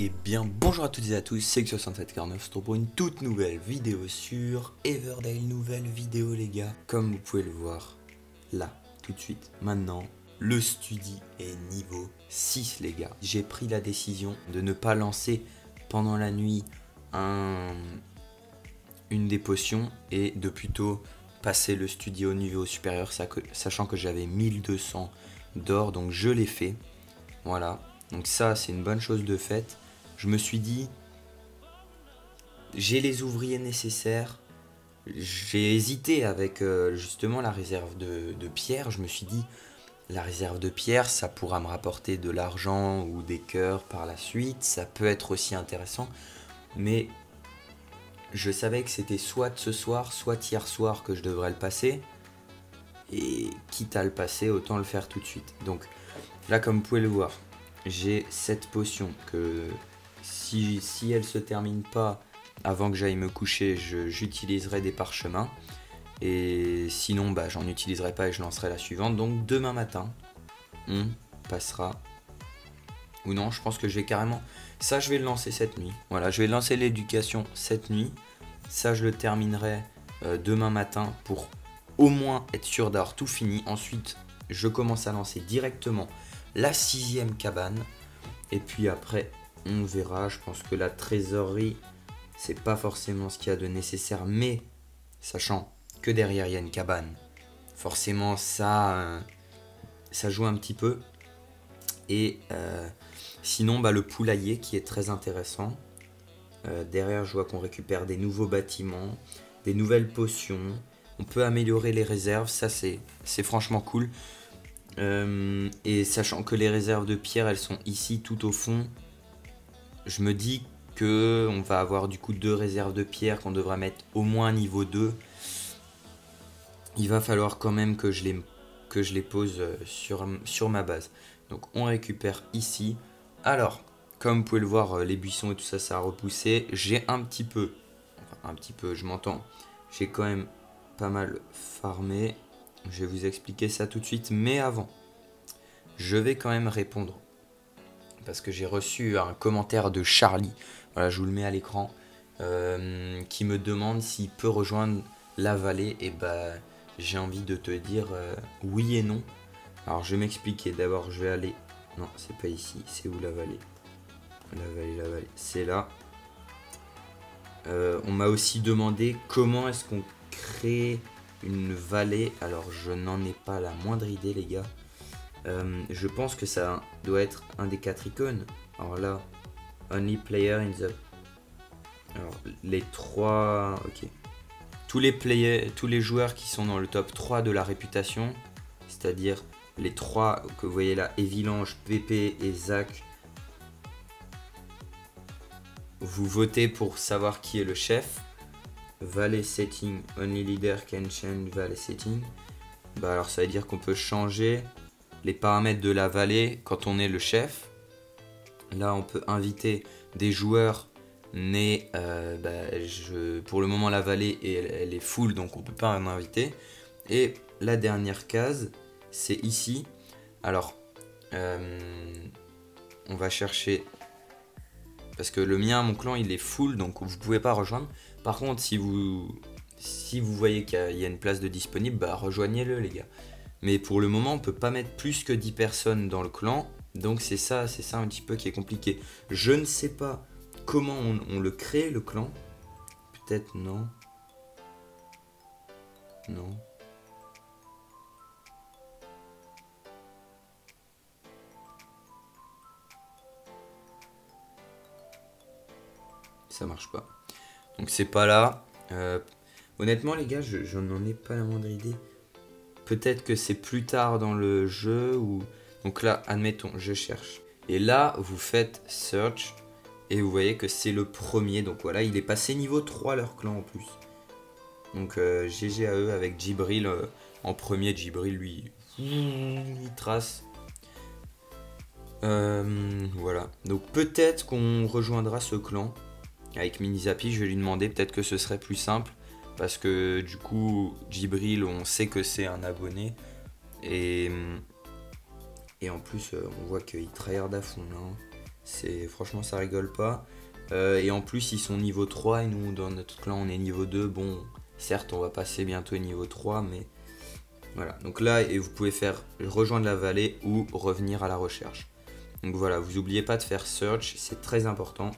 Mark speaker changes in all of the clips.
Speaker 1: Et bien bonjour à toutes et à tous, c'est X6749 pour une toute nouvelle vidéo sur Everdale, nouvelle vidéo les gars. Comme vous pouvez le voir, là, tout de suite, maintenant, le studi est niveau 6 les gars. J'ai pris la décision de ne pas lancer pendant la nuit une des potions et de plutôt passer le studi au niveau supérieur, sachant que j'avais 1200 d'or, donc je l'ai fait. Voilà, donc ça c'est une bonne chose de faite. Je me suis dit, j'ai les ouvriers nécessaires. J'ai hésité avec justement la réserve de pierre. Je me suis dit, la réserve de pierre, ça pourra me rapporter de l'argent ou des cœurs par la suite. Ça peut être aussi intéressant. Mais je savais que c'était soit ce soir, soit hier soir que je devrais le passer. Et quitte à le passer, autant le faire tout de suite. Donc là, comme vous pouvez le voir, j'ai cette potion que si elle se termine pas avant que j'aille me coucher, j'utiliserai des parchemins. Et sinon, bah, j'en utiliserai pas et je lancerai la suivante. Donc demain matin, on passera. Ou non, je pense que je vais carrément... Ça, je vais le lancer cette nuit. Voilà, je vais lancer l'éducation cette nuit. Ça, je le terminerai demain matin pour au moins être sûr d'avoir tout fini. Ensuite, je commence à lancer directement la 6e cabane. Et puis après, on verra. Je pense que la trésorerie, c'est pas forcément ce qu'il y a de nécessaire. Mais, sachant que derrière, il y a une cabane, forcément, ça joue un petit peu. Et sinon, bah, le poulailler qui est très intéressant. Derrière, je vois qu'on récupère des nouveaux bâtiments, des nouvelles potions. On peut améliorer les réserves. Ça, c'est franchement cool. Et sachant que les réserves de pierre elles sont ici tout au fond, je me dis que on va avoir du coup 2 réserves de pierre qu'on devra mettre au moins niveau 2. Il va falloir quand même que je les pose sur ma base. Donc on récupère ici. Alors comme vous pouvez le voir, les buissons et tout ça, ça a repoussé. J'ai un petit peu, je m'entends, j'ai quand même pas mal farmé. Je vais vous expliquer ça tout de suite, mais avant, je vais quand même répondre. Parce que j'ai reçu un commentaire de Charlie, voilà, je vous le mets à l'écran, qui me demande s'il peut rejoindre la vallée. Et bah, j'ai envie de te dire oui et non. Alors je vais m'expliquer, d'abord je vais aller... Non, c'est pas ici, c'est où la vallée? La vallée, c'est là. On m'a aussi demandé comment est-ce qu'on crée une vallée. Alors je n'en ai pas la moindre idée les gars. Je pense que ça doit être un des 4 icônes. Alors là, only player in the... Alors les 3... Ok. Tous les joueurs qui sont dans le top 3 de la réputation, c'est-à-dire les 3 que vous voyez là, Evilange, PP et Zach, vous votez pour savoir qui est le chef. Valley setting, only leader can change valley setting. Bah alors ça veut dire qu'on peut changer les paramètres de la vallée quand on est le chef. Là on peut inviter des joueurs, mais pour le moment la vallée elle est full, donc on peut pas en inviter. Et la dernière case c'est ici. Alors on va chercher, parce que le mien, mon clan il est full, donc vous pouvez pas rejoindre. Par contre si vous voyez qu'il y a une place de disponible, bah rejoignez-le les gars. Mais pour le moment, on peut pas mettre plus que 10 personnes dans le clan. Donc c'est ça un petit peu qui est compliqué. Je ne sais pas comment on le crée, le clan. Peut-être non. Non. Ça marche pas. Donc c'est pas là. Honnêtement les gars, je n'en ai pas la moindre idée. Peut-être que c'est plus tard dans le jeu ou... Donc là, admettons, je cherche. Et là, vous faites search. Et vous voyez que c'est le premier. Donc voilà, il est passé niveau 3 leur clan en plus. Donc GG à eux avec Djibril en premier. Djibril, lui, il trace. Voilà. Donc peut-être qu'on rejoindra ce clan. Avec Minizapi, je vais lui demander. Peut-être que ce serait plus simple. Parce que du coup, Djibril, on sait que c'est un abonné. Et en plus, on voit qu'il tryhard à fond. Hein. Franchement, ça rigole pas. Et en plus, ils sont niveau 3 et nous, dans notre clan, on est niveau 2. Bon, certes, on va passer bientôt niveau 3, mais voilà. Donc là, et vous pouvez faire rejoindre la vallée ou revenir à la recherche. Donc voilà, vous n'oubliez pas de faire search, c'est très important.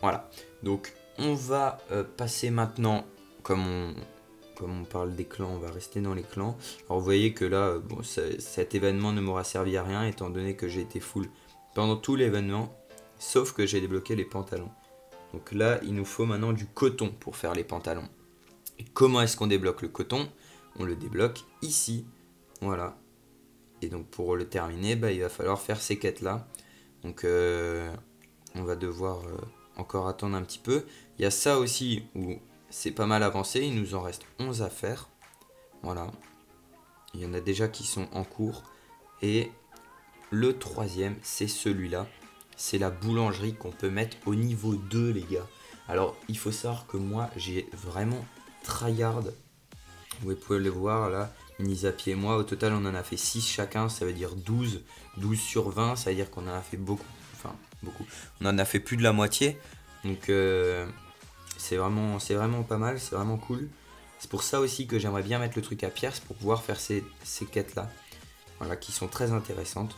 Speaker 1: Voilà, donc on va passer maintenant, comme on parle des clans, on va rester dans les clans. Alors vous voyez que là, bon, cet événement ne m'aura servi à rien étant donné que j'ai été full pendant tout l'événement, sauf que j'ai débloqué les pantalons. Donc là, il nous faut maintenant du coton pour faire les pantalons. Et comment est-ce qu'on débloque le coton? On le débloque ici, voilà. Et donc pour le terminer, bah, il va falloir faire ces quêtes là. Donc on va devoir encore attendre un petit peu. Il y a ça aussi où c'est pas mal avancé, il nous en reste 11 à faire. Voilà. Il y en a déjà qui sont en cours. Et le troisième, c'est celui-là. C'est la boulangerie qu'on peut mettre au niveau 2, les gars. Alors, il faut savoir que moi, j'ai vraiment tryhard. Vous pouvez le voir là. Nizapi et moi, au total, on en a fait 6 chacun. Ça veut dire 12. 12 sur 20, ça veut dire qu'on en a fait beaucoup. Enfin, beaucoup. On en a fait plus de la moitié. Donc, c'est vraiment pas mal. C'est vraiment cool. C'est pour ça aussi que j'aimerais bien mettre le truc à pierre. C'est pour pouvoir faire ces quêtes-là. Voilà, qui sont très intéressantes.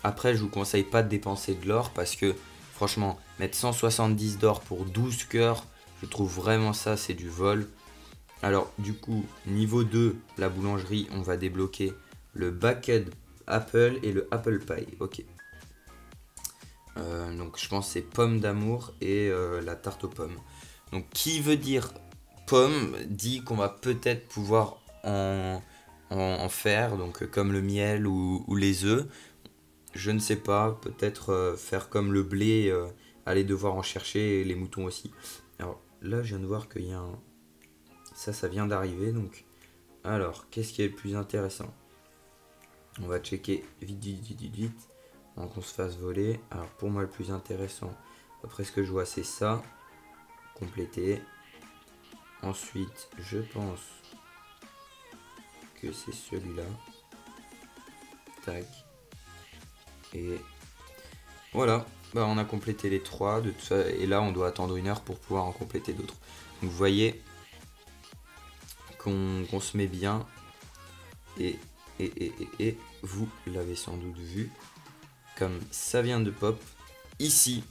Speaker 1: Après, je vous conseille pas de dépenser de l'or parce que, franchement, mettre 170 d'or pour 12 cœurs, je trouve vraiment ça, c'est du vol. Alors, du coup, niveau 2, la boulangerie, on va débloquer le Baked Apple et le Apple Pie. Ok. Donc, je pense que c'est pomme d'amour et la tarte aux pommes. Donc, qui veut dire pomme dit qu'on va peut-être pouvoir en faire, donc comme le miel ou les œufs. Je ne sais pas, peut-être faire comme le blé, aller devoir en chercher et les moutons aussi. Alors là, je viens de voir qu'il y a un... Ça vient d'arriver, donc... Alors, qu'est-ce qui est le plus intéressant? On va checker vite, avant qu'on se fasse voler. Alors pour moi, le plus intéressant, après ce que je vois, c'est ça. Compléter. Ensuite, je pense que c'est celui-là. Tac. Et voilà, bah, on a complété les 3 de tout ça, et là on doit attendre 1 heure pour pouvoir en compléter d'autres. Donc vous voyez qu'on se met bien, et vous l'avez sans doute vu, comme ça vient de pop, ici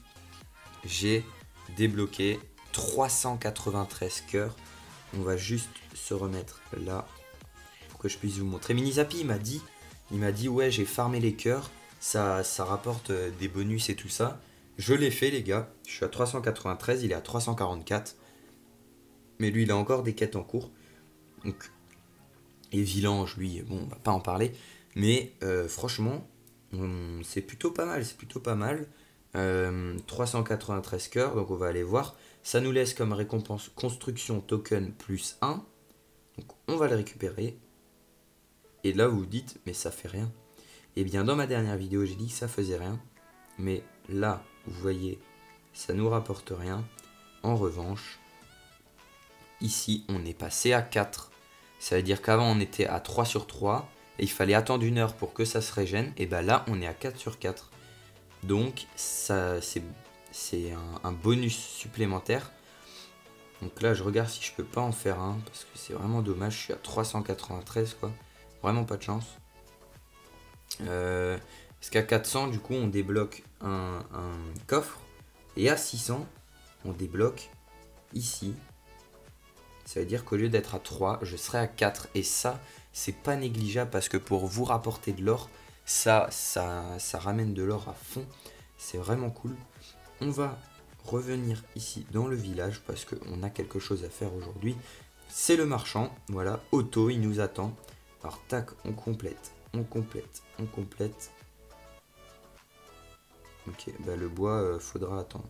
Speaker 1: j'ai débloqué 393 cœurs. On va juste se remettre là pour que je puisse vous montrer. Minizapi il m'a dit ouais, j'ai farmé les cœurs. Ça rapporte des bonus et tout ça. Je l'ai fait, les gars. Je suis à 393, il est à 344. Mais lui, il a encore des quêtes en cours. Donc, et Vilange, lui, bon, on va pas en parler. Mais franchement, c'est plutôt pas mal. C'est plutôt pas mal. 393 cœurs, donc on va aller voir. Ça nous laisse comme récompense construction token plus 1. Donc on va le récupérer. Et là, vous vous dites, mais ça fait rien. Et bien dans ma dernière vidéo j'ai dit que ça faisait rien, mais là vous voyez ça nous rapporte rien. En revanche ici on est passé à 4, ça veut dire qu'avant on était à 3 sur 3 et il fallait attendre 1 heure pour que ça se régène, et bien là on est à 4 sur 4, donc ça c'est un bonus supplémentaire. Donc là je regarde si je peux pas en faire un parce que c'est vraiment dommage, je suis à 393 quoi, vraiment pas de chance. Parce qu'à 400 du coup on débloque un coffre, et à 600 on débloque ici. Ça veut dire qu'au lieu d'être à 3 je serai à 4, et ça c'est pas négligeable parce que pour vous rapporter de l'or, ça ramène de l'or à fond, c'est vraiment cool. On va revenir ici dans le village parce qu'on a quelque chose à faire aujourd'hui, c'est le marchand. Voilà, Otto il nous attend. Alors tac, on complète. Ok, bah le bois, faudra attendre.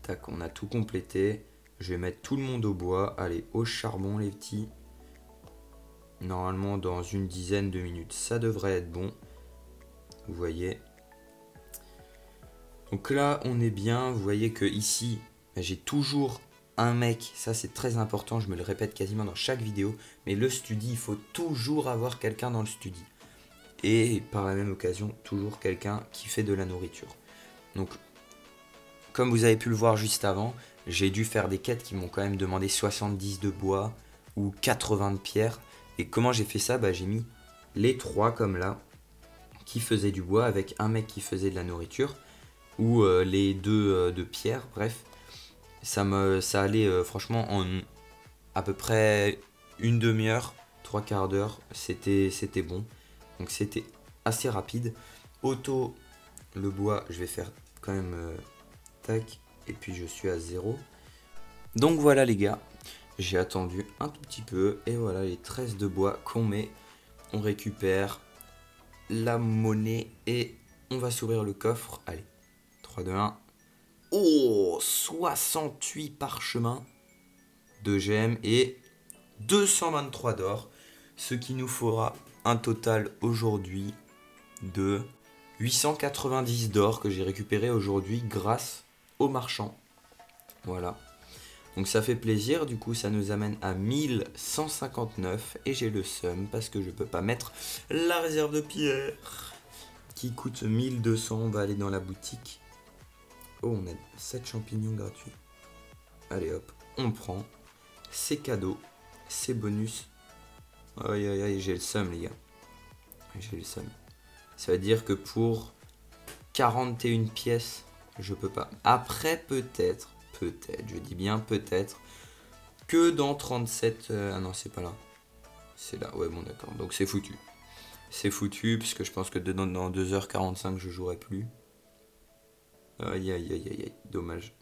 Speaker 1: Tac, on a tout complété. Je vais mettre tout le monde au bois. Allez, au charbon les petits. Normalement dans une dizaine de minutes, ça devrait être bon. Vous voyez. Donc là, on est bien. Vous voyez que ici, j'ai toujours un mec, ça c'est très important, je me le répète quasiment dans chaque vidéo, mais le study, il faut toujours avoir quelqu'un dans le study. et par la même occasion toujours quelqu'un qui fait de la nourriture. Donc comme vous avez pu le voir juste avant, j'ai dû faire des quêtes qui m'ont quand même demandé 70 de bois ou 80 de pierre. Et comment j'ai fait ça? J'ai mis les 3 comme là, qui faisaient du bois avec un mec qui faisait de la nourriture, ou les 2 de pierre, bref. Ça allait franchement en à peu près une demi-heure, 3/4 d'heure, c'était bon. Donc c'était assez rapide. Auto, le bois, je vais faire quand même tac, et puis je suis à 0. Donc voilà les gars, j'ai attendu un tout petit peu, et voilà les 13 de bois qu'on met. On récupère la monnaie, et on va s'ouvrir le coffre. Allez, 3, 2, 1. Oh, 68 parchemins de gemmes et 223 d'or, ce qui nous fera un total aujourd'hui de 890 d'or que j'ai récupéré aujourd'hui grâce au marchand. Voilà, donc ça fait plaisir. Du coup ça nous amène à 1159 et j'ai le seum parce que je peux pas mettre la réserve de pierre qui coûte 1200. On va aller dans la boutique. Oh, on a 7 champignons gratuits. Allez hop, on prend. C'est cadeau, c'est bonus. Aïe aïe aïe, j'ai le seum les gars. J'ai le seum. Ça veut dire que pour 41 pièces, je peux pas. Après peut-être, je dis bien peut-être, que dans 37... ah non, c'est pas là. C'est là, ouais bon d'accord. Donc c'est foutu. C'est foutu, puisque je pense que dans 2h45, je jouerai plus. Aïe aïe aïe aïe aïe, dommage.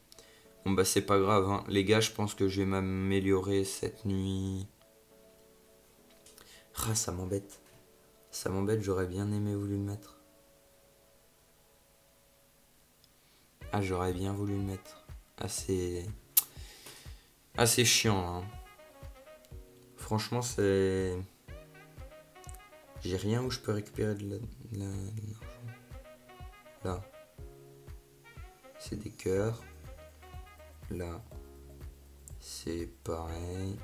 Speaker 1: Bon c'est pas grave hein. Les gars, je pense que je vais m'améliorer cette nuit. Ah ça m'embête. Ça m'embête, j'aurais bien aimé voulu le mettre. Ah j'aurais bien voulu le mettre. Assez chiant hein. Franchement c'est... J'ai rien où je peux récupérer de l'argent. Là. C'est des cœurs. Là, c'est pareil.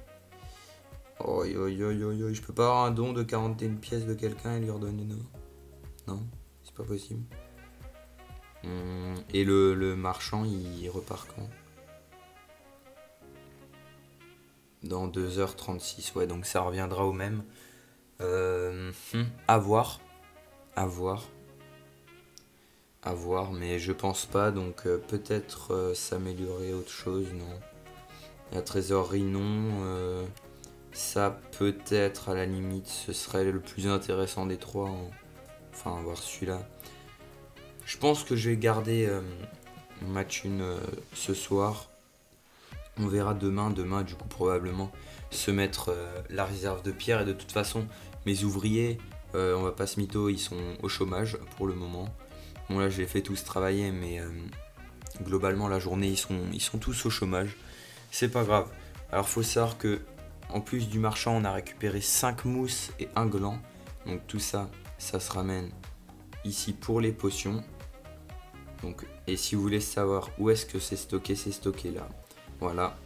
Speaker 1: Oh, je peux pas avoir un don de 41 pièces de quelqu'un et lui redonner non. Non, c'est pas possible. Et le marchand, il repart quand? Dans 2h36, ouais, donc ça reviendra au même. À voir. À voir. À voir, mais je pense pas, donc peut-être s'améliorer autre chose, non. La trésorerie, non. Ça, peut-être, à la limite, ce serait le plus intéressant des 3. Hein. Enfin, voir celui-là. Je pense que je vais garder match 1 ce soir. On verra demain, du coup, probablement, se mettre la réserve de pierre. Et de toute façon, mes ouvriers, on va pas se mytho, ils sont au chômage pour le moment. Bon là je les fais tous travailler, mais globalement la journée ils sont tous au chômage. C'est pas grave. Alors faut savoir que en plus du marchand on a récupéré 5 mousses et un gland. Donc tout ça, ça se ramène ici pour les potions. Donc, et si vous voulez savoir où est-ce que c'est stocké là. Voilà.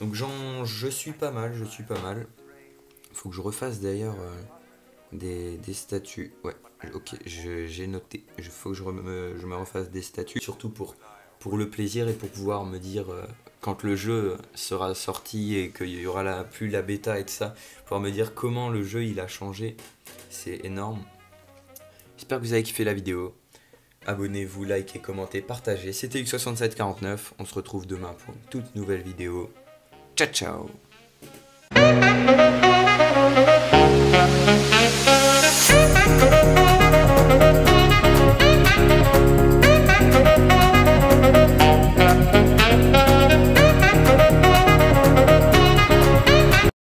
Speaker 1: Donc je suis pas mal, Faut que je refasse d'ailleurs des statuts. Ouais, ok, j'ai noté. Il faut que je me refasse des statuts. Surtout pour le plaisir et pour pouvoir me dire quand le jeu sera sorti et qu'il y aura plus la bêta et tout ça, pouvoir me dire comment le jeu il a changé. C'est énorme. J'espère que vous avez kiffé la vidéo. Abonnez-vous, likez, commentez, partagez. C'était X6749. On se retrouve demain pour une toute nouvelle vidéo. Ciao ciao.